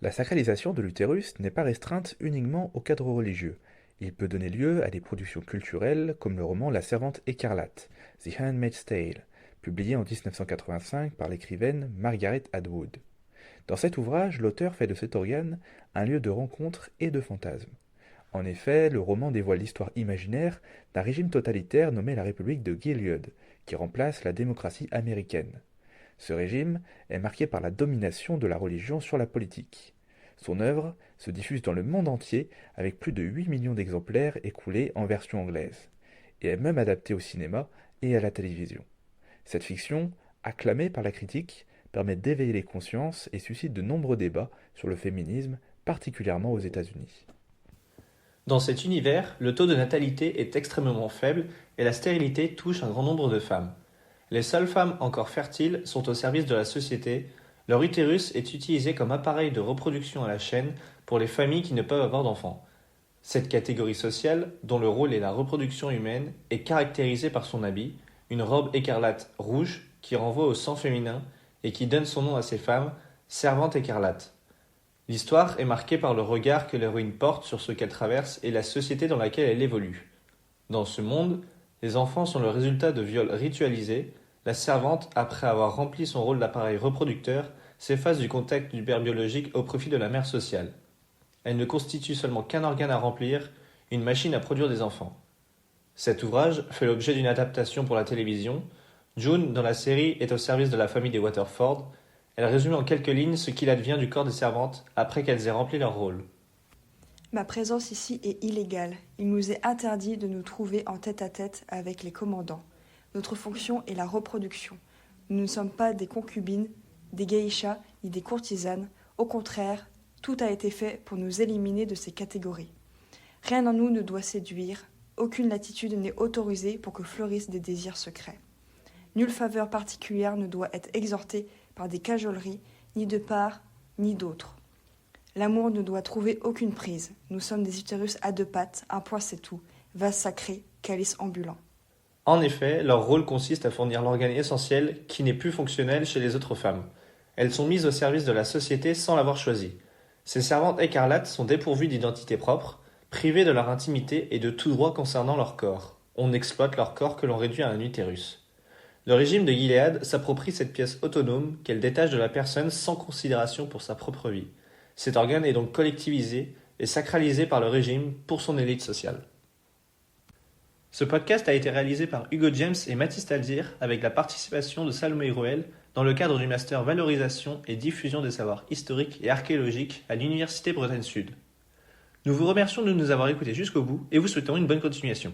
La sacralisation de l'utérus n'est pas restreinte uniquement au cadre religieux. Il peut donner lieu à des productions culturelles comme le roman La Servante écarlate, The Handmaid's Tale, publié en 1985 par l'écrivaine Margaret Atwood. Dans cet ouvrage, l'auteur fait de cet organe un lieu de rencontre et de fantasme. En effet, le roman dévoile l'histoire imaginaire d'un régime totalitaire nommé la République de Gilead, qui remplace la démocratie américaine. Ce régime est marqué par la domination de la religion sur la politique. Son œuvre se diffuse dans le monde entier avec plus de 8 millions d'exemplaires écoulés en version anglaise, et est même adaptée au cinéma et à la télévision. Cette fiction, acclamée par la critique, permet d'éveiller les consciences et suscite de nombreux débats sur le féminisme, particulièrement aux États-Unis. Dans cet univers, le taux de natalité est extrêmement faible et la stérilité touche un grand nombre de femmes. Les seules femmes encore fertiles sont au service de la société. Leur utérus est utilisé comme appareil de reproduction à la chaîne pour les familles qui ne peuvent avoir d'enfants. Cette catégorie sociale, dont le rôle est la reproduction humaine, est caractérisée par son habit, une robe écarlate rouge qui renvoie au sang féminin et qui donne son nom à ces femmes, servantes écarlates. L'histoire est marquée par le regard que l'héroïne porte sur ce qu'elle traverse et la société dans laquelle elle évolue. Dans ce monde, les enfants sont le résultat de viols ritualisés. La servante, après avoir rempli son rôle d'appareil reproducteur, s'efface du contact du père biologique au profit de la mère sociale. Elle ne constitue seulement qu'un organe à remplir, une machine à produire des enfants. Cet ouvrage fait l'objet d'une adaptation pour la télévision. June, dans la série, est au service de la famille des Waterford. Elle résume en quelques lignes ce qu'il advient du corps des servantes après qu'elles aient rempli leur rôle. Ma présence ici est illégale. Il nous est interdit de nous trouver en tête-à-tête avec les commandants. Notre fonction est la reproduction. Nous ne sommes pas des concubines, des geishas ni des courtisanes. Au contraire, tout a été fait pour nous éliminer de ces catégories. Rien en nous ne doit séduire. Aucune latitude n'est autorisée pour que fleurissent des désirs secrets. Nulle faveur particulière ne doit être exhortée par des cajoleries, ni de part, ni d'autre. L'amour ne doit trouver aucune prise. Nous sommes des utérus à deux pattes, un point c'est tout, vase sacré, calice ambulant. En effet, leur rôle consiste à fournir l'organe essentiel qui n'est plus fonctionnel chez les autres femmes. Elles sont mises au service de la société sans l'avoir choisi. Ces servantes écarlates sont dépourvues d'identité propre, privées de leur intimité et de tout droit concernant leur corps. On exploite leur corps que l'on réduit à un utérus. Le régime de Gilead s'approprie cette pièce autonome qu'elle détache de la personne sans considération pour sa propre vie. Cet organe est donc collectivisé et sacralisé par le régime pour son élite sociale. Ce podcast a été réalisé par Hugo James et Mathis Talzir avec la participation de Salomé Rouel dans le cadre du master Valorisation et diffusion des savoirs historiques et archéologiques à l'Université Bretagne Sud. Nous vous remercions de nous avoir écoutés jusqu'au bout et vous souhaitons une bonne continuation.